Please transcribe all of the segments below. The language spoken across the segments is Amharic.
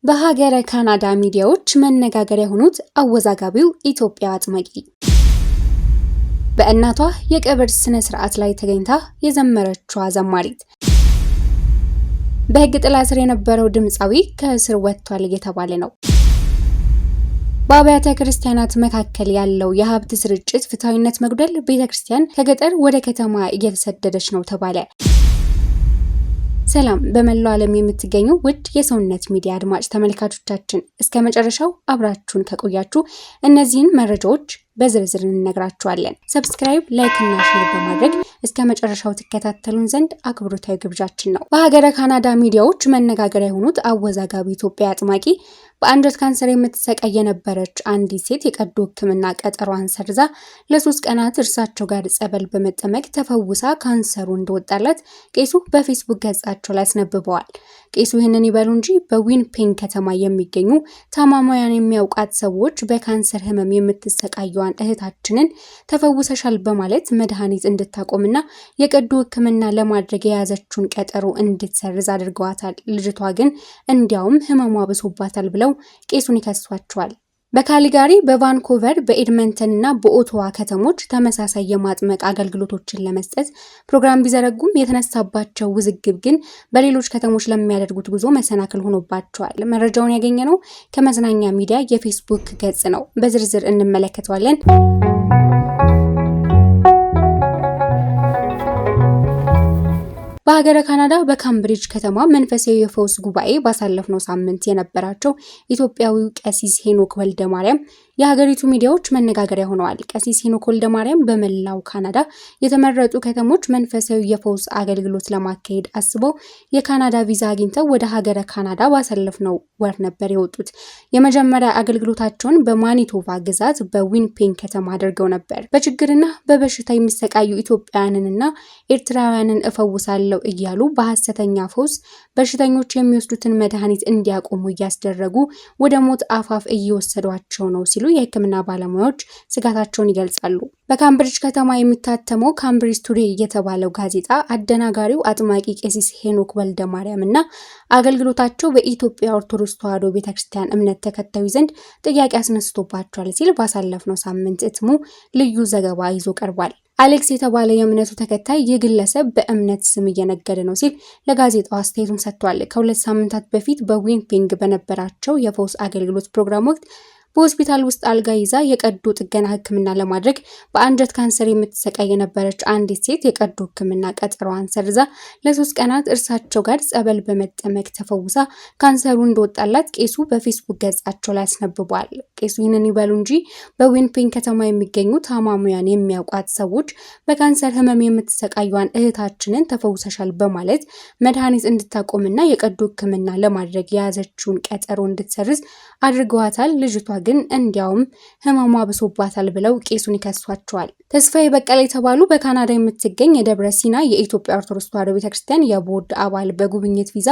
በሀገረ ካናዳ ሚዲያዎች መነጋገሪያ ሆኑት አወዛጋቢው ኢትዮጵያ አጥማቂ በእናቷ የቀብር ስነ ስርዓት ላይ ተገኝታ የዘመረችው ዘማሪት በሕግ ጥላ ስር የነበረው ድምጻዊ ከእስር ወጥቷል እየተባለ ነው። በአብያተ ክርስቲያናት መካከል ያለው የሀብት ስርጭት ፍትሃዊነት መጉደል ቤተክርስቲያን ከገጠር ወደ ከተማ እየተሰደደች ነው ተባለ። ሰላም በመላው ዓለም የምትገኙ ውድ የሰውነት ሚዲያ አድማጭ ተመልካቾቻችን እስከ መጨረሻው አብራችሁን ከቆያችሁ እነዚህን መረጃዎች በዝርዝር እንነግራችኋለን። ሰብስክራይብ፣ ላይክ እና ሼር በማድረግ እስከ መጨረሻው ተከታተሉን ዘንድ አክብሮታዊ ግብዣችን ነው። በሀገረ ካናዳ ሚዲያዎች መነጋገሪያ የሆኑት አወዛጋቢ ኢትዮጵያ አጥማቂ በአንጀት ካንሰር የምትሰቃይ የነበረች አንዲት ሴት የቀዶ ሕክምና ቀጠሯን ሰርዛ ለ3 ቀናት እርሳቸው ጋር ጸበል በመጠመቅ ተፈውሳ ካንሰሩ እንደወጣላት ቄሱ በፌስቡክ ገጻቸው ላይ አስነብበዋል። ቄሱ ይህንን ይበሉ እንጂ በዊኒፔግ ከተማ የሚገኙ ታማሚያን የሚያውቃት ሰዎች በካንሰር ህመም የምትሰቃየዋን እህታችንን ተፈውሰሻል በማለት መድኃኒት እንድታቆምና የቀዶ ሕክምና ለማድረግ የያዘችውን ቀጠሮ እንድትሰርዝ አድርገዋታል። ልጅቷ ግን እንዲያውም ህመሟ ብሶባታል ብለው ቄሱን ይከሷቸዋል። በካሊጋሪ፣ በቫንኮቨር፣ በኤድመንተን እና በኦቶዋ ከተሞች ተመሳሳይ የማጥመቅ አገልግሎቶችን ለመስጠት ፕሮግራም ቢዘረጉም የተነሳባቸው ውዝግብ ግን በሌሎች ከተሞች ለሚያደርጉት ጉዞ መሰናክል ሆኖባቸዋል። መረጃውን ያገኘነው ከመዝናኛ ሚዲያ የፌስቡክ ገጽ ነው። በዝርዝር እንመለከተዋለን። በሀገረ ካናዳ በካምብሪጅ ከተማ መንፈሳዊ የፈውስ ጉባኤ ባሳለፍነው ሳምንት የነበራቸው ኢትዮጵያዊው ቀሲስ ሄኖክ ወልደማርያም የሀገሪቱ ሚዲያዎች መነጋገሪያ ሆነዋል። ቀሲስ ሄኖክ ወልደማርያም በመላው ካናዳ የተመረጡ ከተሞች መንፈሳዊ የፈውስ አገልግሎት ለማካሄድ አስበው የካናዳ ቪዛ አግኝተው ወደ ሀገረ ካናዳ ባሳለፍነው ወር ነበር የወጡት። የመጀመሪያ አገልግሎታቸውን በማኒቶባ ግዛት በዊኒፔግ ከተማ አድርገው ነበር። በችግርና በበሽታ የሚሰቃዩ ኢትዮጵያውያንንና ኤርትራውያንን እፈውሳለሁ እያሉ በሐሰተኛ ፈውስ በሽተኞች የሚወስዱትን መድኃኒት እንዲያቆሙ እያስደረጉ ወደ ሞት አፋፍ እየወሰዷቸው ነው ሲሉ የሕክምና ባለሙያዎች ስጋታቸውን ይገልጻሉ። በካምብሪጅ ከተማ የሚታተመው ካምብሪጅ ቱዴ የተባለው ጋዜጣ አደናጋሪው አጥማቂ ቀሲስ ሄኖክ ወልደማርያም እና አገልግሎታቸው በኢትዮጵያ ኦርቶዶክስ ተዋሕዶ ቤተክርስቲያን እምነት ተከታዮች ዘንድ ጥያቄ አስነስቶባቸዋል ሲል ባሳለፍነው ሳምንት እትሙ ልዩ ዘገባ ይዞ ቀርቧል። አሌክስ የተባለ የእምነቱ ተከታይ የግለሰብ በእምነት ስም እየነገደ ነው ሲል ለጋዜጣው አስተያየቱን ሰጥቷል። ከ2 ሳምንታት በፊት በዊኒፔግ በነበራቸው የፈውስ አገልግሎት ፕሮግራም ወቅት በሆስፒታል ውስጥ አልጋ ይዛ የቀዶ ጥገና ሕክምና ለማድረግ በአንጀት ካንሰር የምትሰቃይ የነበረች አንዲት ሴት የቀዶ ሕክምና ቀጠሯን ሰርዛ ለ3 ቀናት እርሳቸው ጋር ጸበል በመጠመቅ ተፈውሳ ካንሰሩ እንደወጣላት ቄሱ በፌስቡክ ገጻቸው ላይ አስነብበዋል። ቄሱ ይህንን ይበሉ እንጂ በዊኒፔግ ከተማ የሚገኙ ታማሚያን የሚያውቋት ሰዎች በካንሰር ህመም የምትሰቃዩን እህታችንን ተፈውሰሻል በማለት መድኃኒት እንድታቆምና የቀዶ ሕክምና ለማድረግ የያዘችውን ቀጠሮ እንድትሰርዝ አድርገዋታል። ልጅቷ ግን እንዲያውም ህመሟ ብሶባታል ብለው ቄሱን ይከሷቸዋል። ተስፋዬ በቀለ የተባሉ በካናዳ የምትገኝ የደብረ ሲና የኢትዮጵያ ኦርቶዶክስ ተዋሕዶ ቤተክርስቲያን የቦርድ አባል በጉብኝት ቪዛ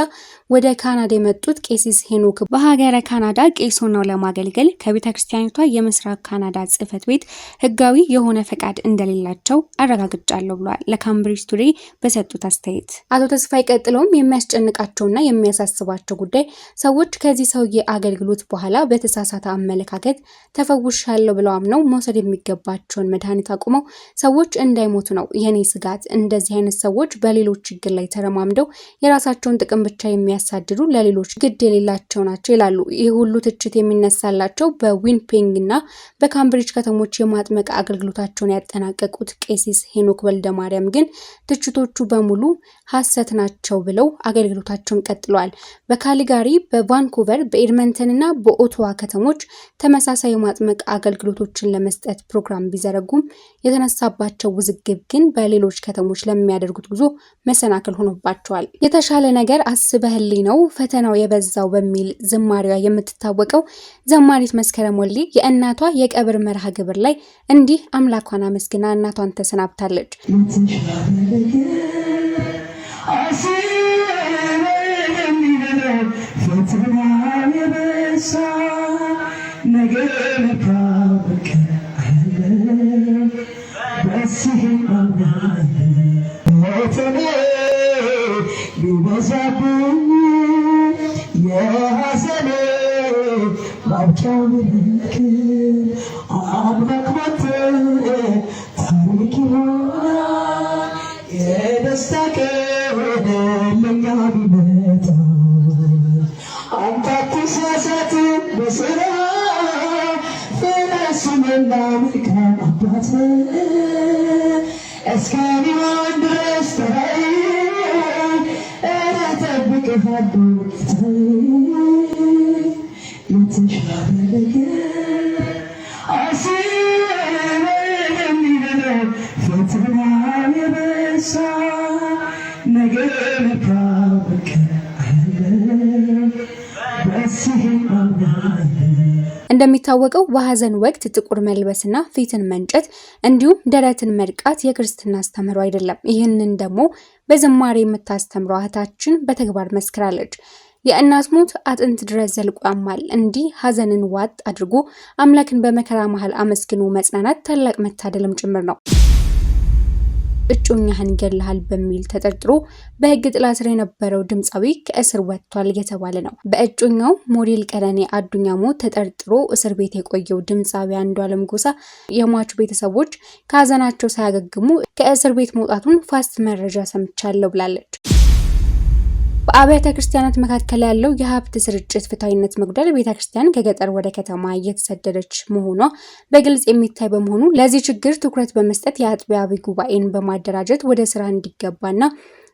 ወደ ካናዳ የመጡት ቀሲስ ሄኖክ በሀገረ ካናዳ ቄስ ሆነው ለማገልገል ከቤተክርስቲያኒቷ የምስራቅ ካናዳ ጽሕፈት ቤት ህጋዊ የሆነ ፈቃድ እንደሌላቸው አረጋግጫለሁ ብለዋል። ለካምብሪጅ ቱዴ በሰጡት አስተያየት አቶ ተስፋዬ ቀጥለውም የሚያስጨንቃቸውና የሚያሳስባቸው ጉዳይ ሰዎች ከዚህ ሰውዬ አገልግሎት በኋላ በተሳሳተ አመለካከት ተፈውሻለሁ ብለው አምነው መውሰድ የሚገባቸውን መድኃኒት አቁመው ሰዎች እንዳይሞቱ ነው የኔ ስጋት። እንደዚህ አይነት ሰዎች በሌሎች ችግር ላይ ተረማምደው የራሳቸውን ጥቅም ብቻ የሚያሳድዱ ለሌሎች ግድ የሌላቸው ናቸው ይላሉ። ይህ ሁሉ ትችት የሚነሳላቸው በዊኒፔግ እና በካምብሪጅ ከተሞች የማጥመቅ አገልግሎታቸውን ያጠናቀቁት ቀሲስ ሄኖክ ወልደማርያም ግን ትችቶቹ በሙሉ ሐሰት ናቸው ብለው አገልግሎታቸውን ቀጥለዋል። በካሊጋሪ፣ በቫንኮቨር፣ በኤድመንተን እና በኦቶዋ ከተሞች ተመሳሳይ የማጥመቅ አገልግሎቶችን ለመስጠት ፕሮግራም ቢዘረጉም የተነሳባቸው ውዝግብ ግን በሌሎች ከተሞች ለሚያደርጉት ጉዞ መሰናክል ሆኖባቸዋል። የተሻለ ነገር አስበህልኝ ነው ፈተናው የበዛው በሚል ዝማሬዋ የምትታወቀው ዘማሪት መስከረም ወልዴ የእናቷ የቀብር መርሃ ግብር ላይ እንዲህ አምላኳን አመስግና እናቷን ተሰናብታለች። يا حسن እንደሚታወቀው በሐዘን ወቅት ጥቁር መልበስና ፊትን መንጨት እንዲሁም ደረትን መድቃት የክርስትና አስተምህሮ አይደለም። ይህንን ደግሞ በዝማሬ የምታስተምረው እህታችን በተግባር መስክራለች። የእናት ሞት አጥንት ድረስ ዘልቆ ያማል። እንዲህ ሐዘንን ዋጥ አድርጎ አምላክን በመከራ መሃል አመስግኖ መጽናናት ታላቅ መታደልም ጭምር ነው። እጮኛህን ገለሃል በሚል ተጠርጥሮ በሕግ ጥላ ስር የነበረው ድምፃዊ ከእስር ወጥቷል እየተባለ ነው። በእጮኛው ሞዴል ቀነኒ አዱኛ ሞት ተጠርጥሮ እስር ቤት የቆየው ድምፃዊ አንዷለም ጎሳ የሟቹ ቤተሰቦች ከሀዘናቸው ሳያገግሙ ከእስር ቤት መውጣቱን ፋስት መረጃ ሰምቻለሁ ብላለች። በአብያተ ክርስቲያናት መካከል ያለው የሀብት ስርጭት ፍትሃዊነት መጉደል ቤተክርስቲያን ከገጠር ወደ ከተማ እየተሰደደች መሆኗ በግልጽ የሚታይ በመሆኑ ለዚህ ችግር ትኩረት በመስጠት የአጥቢያ ጉባኤን በማደራጀት ወደ ስራ እንዲገባና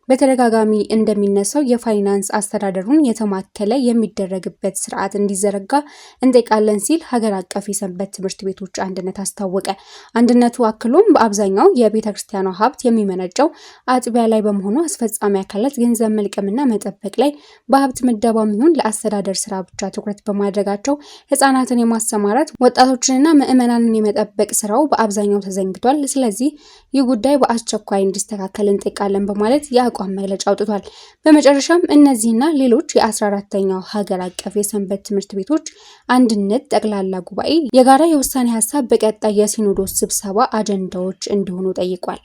በተደጋጋሚ እንደሚነሳው የፋይናንስ አስተዳደሩን የተማከለ የሚደረግበት ስርዓት እንዲዘረጋ እንጠይቃለን ሲል ሀገር አቀፍ የሰንበት ትምህርት ቤቶች አንድነት አስታወቀ። አንድነቱ አክሎም በአብዛኛው የቤተክርስቲያኗ ሀብት የሚመነጨው አጥቢያ ላይ በመሆኑ አስፈጻሚ አካላት ገንዘብ መልቀምና መጠበቅ ላይ በሀብት ምደባም ይሁን ለአስተዳደር ስራ ብቻ ትኩረት በማድረጋቸው ህፃናትን የማሰማራት ወጣቶችንና ምዕመናንን የመጠበቅ ስራው በአብዛኛው ተዘንግቷል። ስለዚህ ይህ ጉዳይ በአስቸኳይ እንዲስተካከል እንጠይቃለን በማለት የአቋም መግለጫ አውጥቷል። በመጨረሻም እነዚህና ሌሎች የ14ኛው ሀገር አቀፍ የሰንበት ትምህርት ቤቶች አንድነት ጠቅላላ ጉባኤ የጋራ የውሳኔ ሀሳብ በቀጣይ የሲኖዶስ ስብሰባ አጀንዳዎች እንዲሆኑ ጠይቋል።